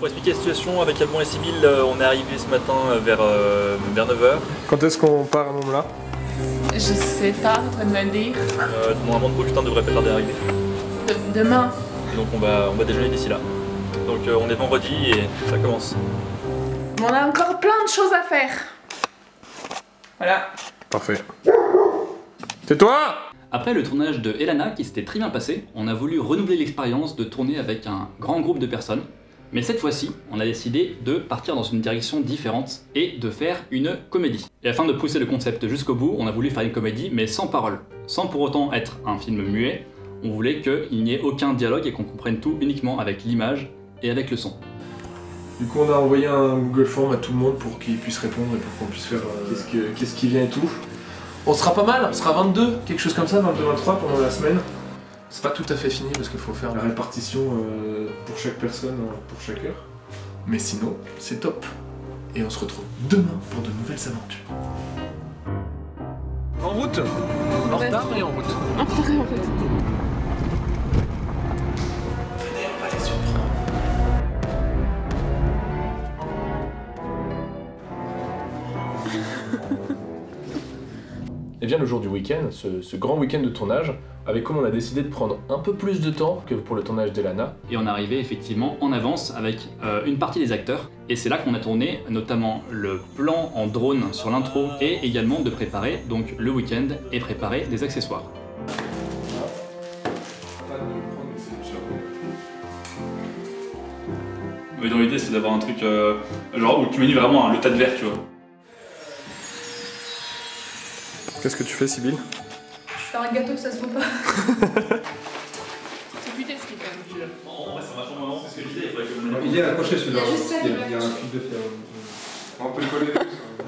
pour expliquer la situation avec Alban et Sybille, on est arrivé ce matin vers 9h. Quand est-ce qu'on part à Montmela? Je sais pas, en train de me le dire. Normalement, Augustin devrait pas tarder à arriver. Demain. Donc on va déjeuner d'ici là. Donc on est vendredi et ça commence. On a encore plein de choses à faire. Voilà. Parfait. C'est toi? Après le tournage de Elana, qui s'était très bien passé, on a voulu renouveler l'expérience de tourner avec un grand groupe de personnes. Mais cette fois-ci, on a décidé de partir dans une direction différente et de faire une comédie. Et afin de pousser le concept jusqu'au bout, on a voulu faire une comédie mais sans parole. Sans pour autant être un film muet, on voulait qu'il n'y ait aucun dialogue et qu'on comprenne tout uniquement avec l'image et avec le son. Du coup on a envoyé un Google Form à tout le monde pour qu'ils puissent répondre et pour qu'on puisse faire qu'est-ce qui vient et tout. On sera pas mal, on sera 22, quelque chose comme ça, 22-23 pendant la semaine. C'est pas tout à fait fini parce qu'il faut faire la répartition pour chaque personne, pour chaque heure. Mais sinon, c'est top. Et on se retrouve demain pour de nouvelles aventures. En route, en retard et en route. En retard et en route. Venez, on va les surprendre. Et vient le jour du week-end, ce grand week-end de tournage, avec comme on a décidé de prendre un peu plus de temps que pour le tournage d'Elana. Et on est arrivé effectivement en avance avec une partie des acteurs. Et c'est là qu'on a tourné notamment le plan en drone sur l'intro et également de préparer donc le week-end et préparer des accessoires. Mais dans l'idée c'est d'avoir un truc genre où tu mets vraiment le tas de verre, tu vois. Qu'est-ce que tu fais, Sybille? Je fais un gâteau que ça se voit pas. C'est putain ce qu'il fait. En vrai c'est vachement marrant, c'est ce que je disais, il faudrait que... Il est accroché celui-là. Il y a juste ça qui Il y a un fil de fer. On peut le coller.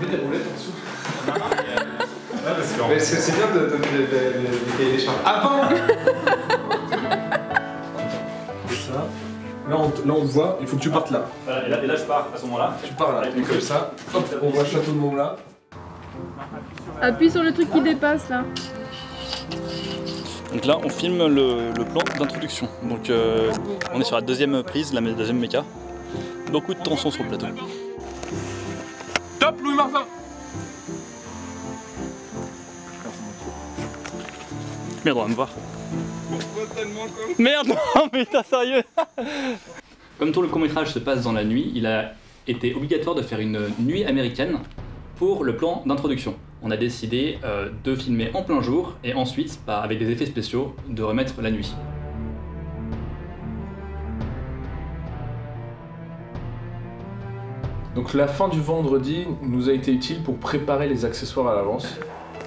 Mets des roulettes en dessous. Mais c'est bien de donner les charges. Avant. C'est ça. Là on te voit, il faut que tu partes là. Voilà, et là je pars à ce moment-là. Tu pars là, et comme ça, hop, on voit le château de Montmela. Appuie sur le truc qui dépasse là. Donc là on filme le plan d'introduction. Donc on est sur la deuxième prise, la deuxième méca. Beaucoup de tension sur le plateau. Top, Louis Martin. Merde, on va me voir. Merde, non mais t'es sérieux? Comme tout le court-métrage se passe dans la nuit, il a été obligatoire de faire une nuit américaine pour le plan d'introduction. On a décidé de filmer en plein jour et ensuite, avec des effets spéciaux, de remettre la nuit. Donc la fin du vendredi nous a été utile pour préparer les accessoires à l'avance.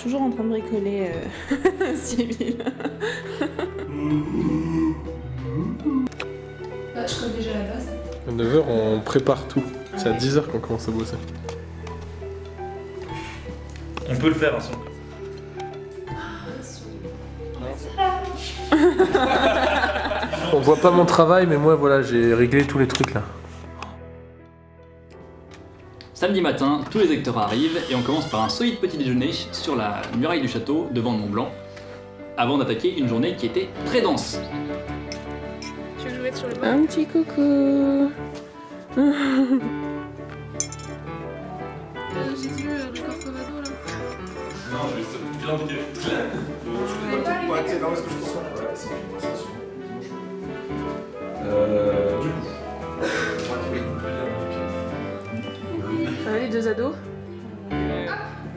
Toujours en train de bricoler Sybille. Bah, je crois déjà la base. À 9h on prépare tout. C'est à 10h qu'on commence à bosser. On peut le faire hein, sinon. On voit pas mon travail mais moi voilà j'ai réglé tous les trucs là. Samedi matin, tous les acteurs arrivent et on commence par un solide petit déjeuner sur la muraille du château devant le Mont Blanc, avant d'attaquer une journée qui était très dense. Tu veux jouer sur le banc? Un petit coucou. J'ai vu le corcovado là. Non, je vais l'inviter. Ouais, tu sais, non, est-ce que je te sois? Ouais, c'est Du coup. Les deux ados.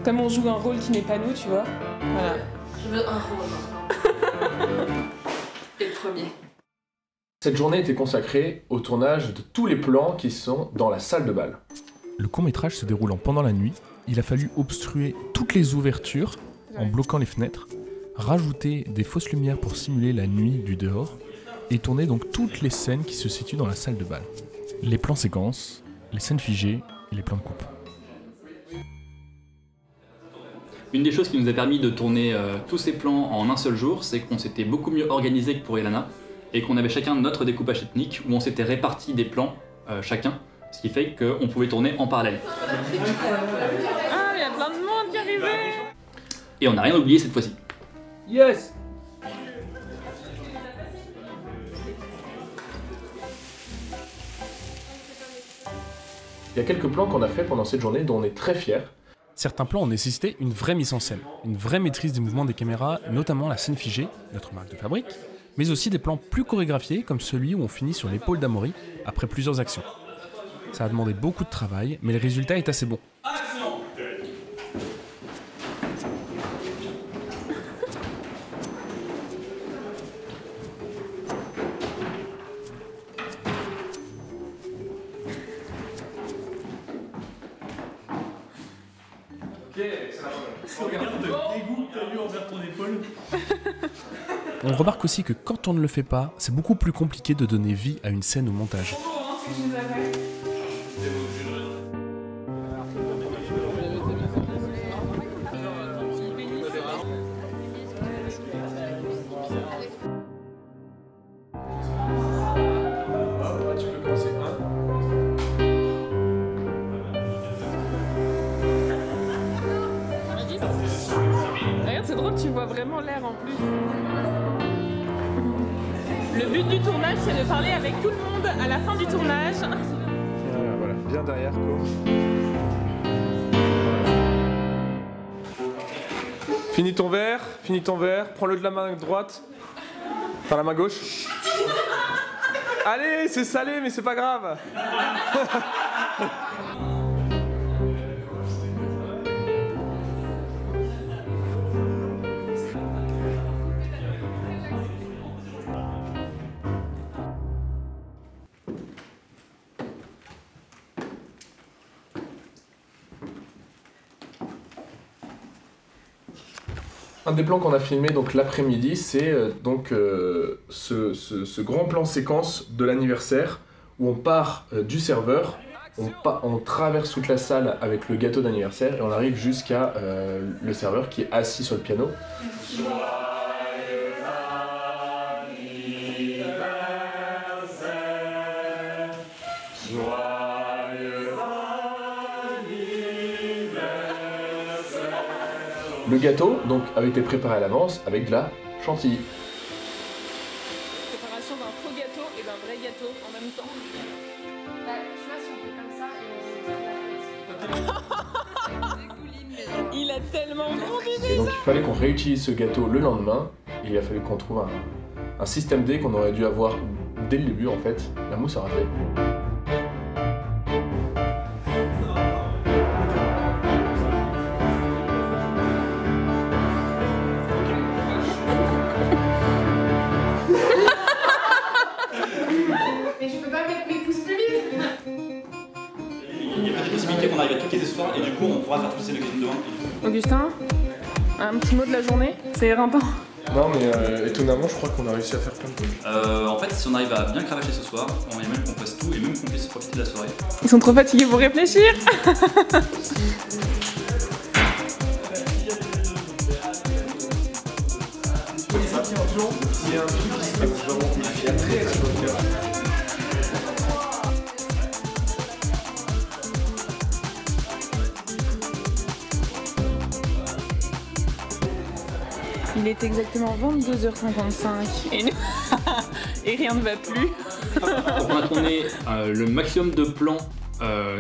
Comme on joue un rôle qui n'est pas nous, tu vois. Voilà. Je veux un rôle. Et le premier. Cette journée était consacrée au tournage de tous les plans qui sont dans la salle de bal. Le court-métrage se déroulant pendant la nuit, il a fallu obstruer toutes les ouvertures en bloquant les fenêtres, rajouter des fausses lumières pour simuler la nuit du dehors et tourner donc toutes les scènes qui se situent dans la salle de bal. Les plans séquences, les scènes figées et les plans de coupe. Une des choses qui nous a permis de tourner tous ces plans en un seul jour, c'est qu'on s'était beaucoup mieux organisé que pour Elana et qu'on avait chacun notre découpage ethnique où on s'était réparti des plans chacun, ce qui fait qu'on pouvait tourner en parallèle. Ah, il y a plein de monde qui est arrivé. Et on n'a rien oublié cette fois-ci. Yes! Il y a quelques plans qu'on a fait pendant cette journée dont on est très fiers. Certains plans ont nécessité une vraie mise en scène, une vraie maîtrise des mouvements des caméras, notamment la scène figée, notre marque de fabrique, mais aussi des plans plus chorégraphiés comme celui où on finit sur l'épaule d'Amaury après plusieurs actions. Ça a demandé beaucoup de travail, mais le résultat est assez bon. On remarque aussi que quand on ne le fait pas, c'est beaucoup plus compliqué de donner vie à une scène au montage. Regarde, c'est drôle, tu vois vraiment l'air en plus. Le but du tournage, c'est de parler avec tout le monde à la fin du tournage. Voilà, bien derrière, quoi. Finis ton verre, prends-le de la main droite. Enfin, la main gauche. Allez, c'est salé, mais c'est pas grave. Un des plans qu'on a filmé donc l'après-midi, c'est ce grand plan séquence de l'anniversaire où on part du serveur, on traverse toute la salle avec le gâteau d'anniversaire et on arrive jusqu'à le serveur qui est assis sur le piano. Le gâteau donc avait été préparé à l'avance avec de la chantilly. Préparation d'un faux gâteau et d'un vrai gâteau en même temps. Bah, tu vois, si on fait comme ça, Il a tellement grandi. Et donc il fallait qu'on réutilise ce gâteau le lendemain. Et il a fallu qu'on trouve un système D qu'on aurait dû avoir dès le début en fait. La mousse a raté. On arrive à tout caser ce soir et du coup on pourra faire toutes ces occasions demain. Augustin, un petit mot de la journée, c'est éreintant. Non mais étonnamment je crois qu'on a réussi à faire plein de trucs. En fait si on arrive à bien cravacher ce soir, on aimerait qu'on fasse tout et même qu'on puisse profiter de la soirée. Ils sont trop fatigués pour réfléchir. Il y a un truc qui se passe vraiment très Il est exactement 22h55 et, et rien ne va plus. On a tourné le maximum de plans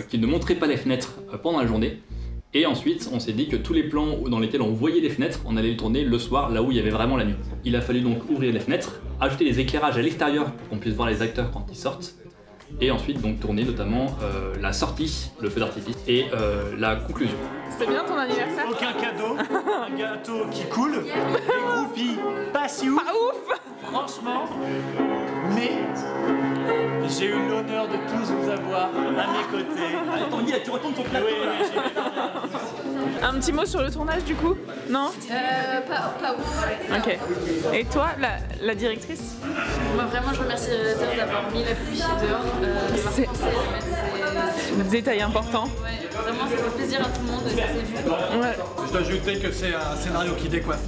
qui ne montraient pas les fenêtres pendant la journée. Et ensuite, on s'est dit que tous les plans dans lesquels on voyait les fenêtres, on allait les tourner le soir, là où il y avait vraiment la nuit. Il a fallu donc ouvrir les fenêtres, ajouter des éclairages à l'extérieur pour qu'on puisse voir les acteurs quand ils sortent. Et ensuite donc tourner notamment la sortie, le feu d'artifice et la conclusion. C'était bien ton anniversaire? Aucun cadeau, un gâteau qui coule, des groupies pas si ouf, Pas ouf. franchement, mais j'ai eu l'honneur de tous vous avoir à mes côtés. Attends, Guy, là, tu retournes ton plateau là. Un petit mot sur le tournage du coup? Non? pas ouf. Ok. Et toi, la directrice? Moi, vraiment, je remercie les réalisateurs d'avoir mis la pluie dehors. C'est détail important. Ouais, vraiment, ça fait plaisir à tout le monde et ça s'est vu. Ouais. Je dois ajouter que c'est un scénario qui décoiffe.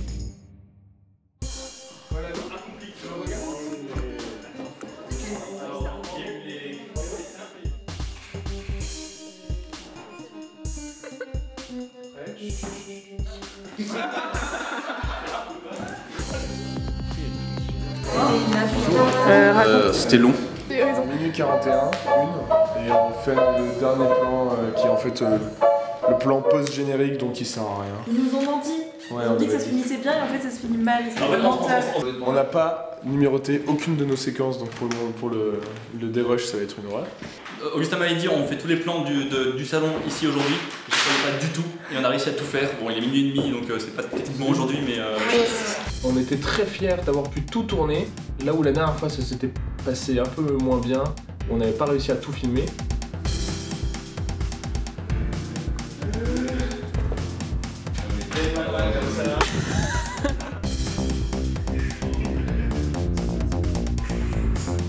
C'était long. eux ils ont. Minuit 41, une, et on fait le dernier plan qui est en fait le plan post-générique, donc qui sert à rien. Ils nous ont menti. Ouais, Ils ont dit que ça se finissait bien et en fait ça se finit mal. On n'a pas numéroté aucune de nos séquences, donc pour le dérush ça va être une horreur. Augustin m'avait dit on fait tous les plans du salon ici aujourd'hui, je ne savais pas du tout et on a réussi à tout faire. Bon il est minuit et demi donc c'est pas techniquement aujourd'hui mais... On était très fiers d'avoir pu tout tourner, là où la dernière fois ça s'était passé un peu moins bien, on n'avait pas réussi à tout filmer.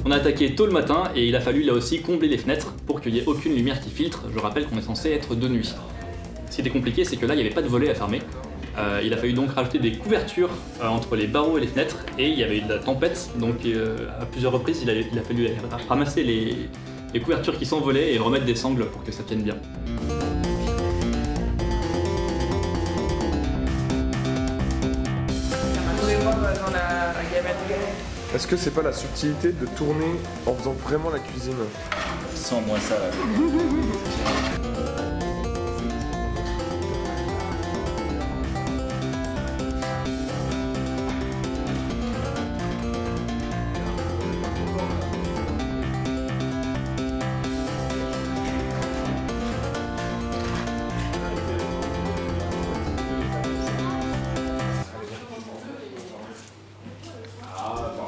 On a attaqué tôt le matin et il a fallu là aussi combler les fenêtres pour qu'il n'y ait aucune lumière qui filtre. Je rappelle qu'on est censé être de nuit. Ce qui était compliqué, c'est que là il n'y avait pas de volet à fermer. Il a fallu donc rajouter des couvertures entre les barreaux et les fenêtres et il y avait eu de la tempête, donc à plusieurs reprises il a fallu ramasser les couvertures qui s'envolaient et remettre des sangles pour que ça tienne bien. Est-ce que c'est pas la subtilité de tourner en faisant vraiment la cuisine? Sans moi ça...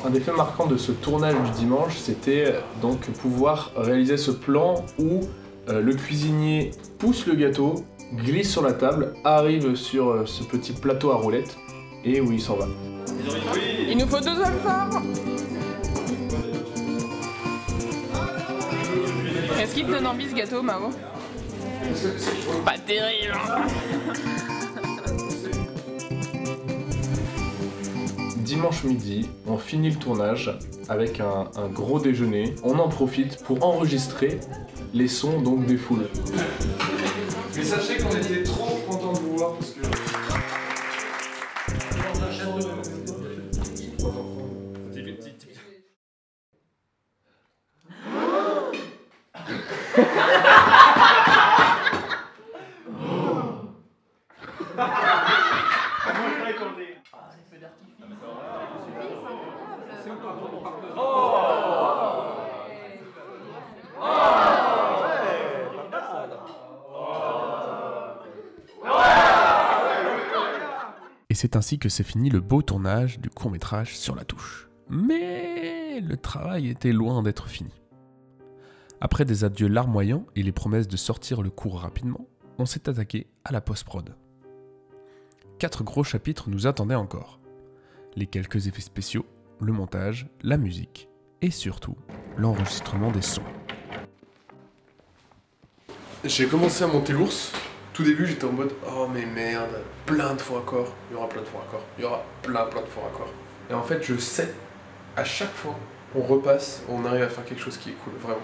Un des faits marquants de ce tournage du dimanche, c'était donc pouvoir réaliser ce plan où le cuisinier pousse le gâteau, glisse sur la table, arrive sur ce petit plateau à roulettes et où il s'en va. Il nous faut 2 alphares. Est-ce qu'il te donne envie ce gâteau, Mao? Pas terrible. Dimanche midi, on finit le tournage avec un gros déjeuner. On en profite pour enregistrer les sons donc des foules. Mais sachez qu'on était trop contents de vous voir parce que... Et c'est ainsi que s'est fini le beau tournage du court-métrage Sur la touche. Mais le travail était loin d'être fini. Après des adieux larmoyants et les promesses de sortir le court rapidement, on s'est attaqué à la post-prod. 4 gros chapitres nous attendaient encore. Les quelques effets spéciaux, le montage, la musique et surtout l'enregistrement des sons. J'ai commencé à monter l'ours. Tout début, j'étais en mode oh mais merde, plein de faux raccords, il y aura plein de faux raccords, il y aura plein de faux raccords. Et en fait, je sais, à chaque fois, on repasse, on arrive à faire quelque chose qui est cool, vraiment.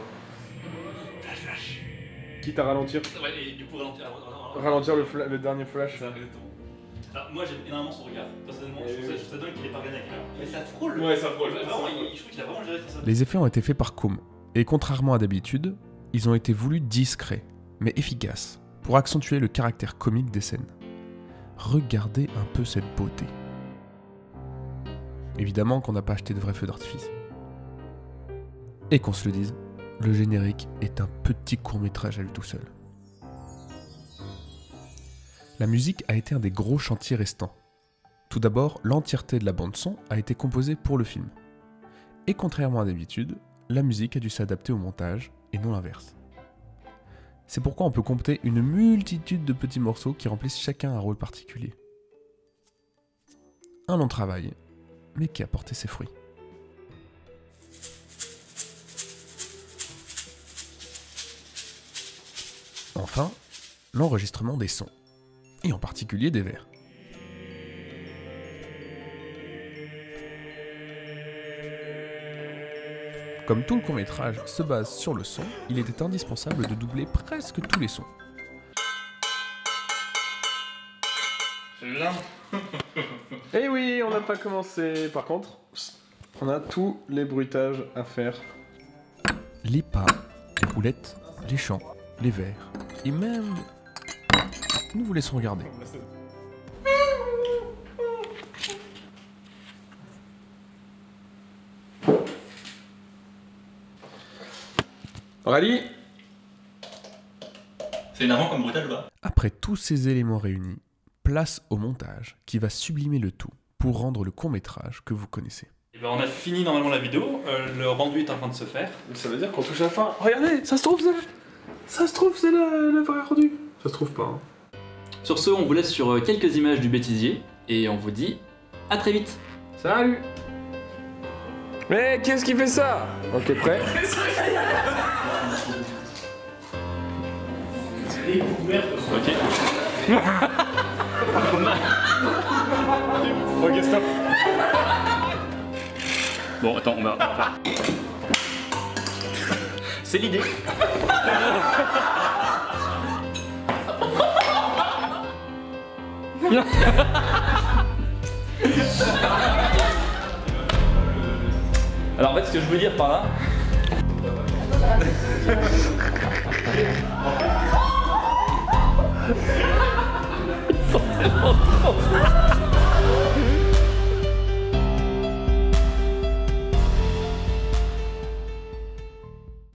Quitte à ralentir. Ouais, et du coup Ralentir le dernier flash. Alors, moi j'aime énormément son regard, personnellement, je trouve ça dingue qu'il ait pas regardé la caméra. Mais ça frôle. Ouais, ça frôle. Vraiment, je trouve qu'il a vraiment géré ça. Les effets ont été faits par Koum, et contrairement à d'habitude, ils ont été voulus discrets, mais efficaces, pour accentuer le caractère comique des scènes. Regardez un peu cette beauté. Évidemment qu'on n'a pas acheté de vrais feux d'artifice. Et qu'on se le dise, le générique est un petit court-métrage à lui tout seul. La musique a été un des gros chantiers restants. Tout d'abord, l'entièreté de la bande-son a été composée pour le film. Et contrairement à d'habitude, la musique a dû s'adapter au montage, et non l'inverse. C'est pourquoi on peut compter une multitude de petits morceaux qui remplissent chacun un rôle particulier. Un long travail, mais qui a porté ses fruits. Enfin, l'enregistrement des sons, et en particulier des vers. Comme tout le court-métrage se base sur le son, il était indispensable de doubler presque tous les sons. Eh oui, on n'a pas commencé. Par contre, on a tous les bruitages à faire. pas les roulettes, les champs, les verres, et même... Nous vous laissons regarder. Rallye. C'est énervant comme brutal là. Après tous ces éléments réunis, place au montage qui va sublimer le tout pour rendre le court-métrage que vous connaissez. Et ben on a fini normalement la vidéo, le rendu est en train de se faire. Ça veut dire qu'on touche à la fin. Regardez, ça se trouve, c'est le vrai rendu. Ça se trouve pas. Hein. Sur ce, on vous laisse sur quelques images du bêtisier et on vous dit à très vite. Salut. Mais qu'est-ce qui fait ça? Ok, prêt. Ok. Ok, stop. Bon, attends, on va faire. C'est l'idée. Alors en fait, ce que je veux dire par là...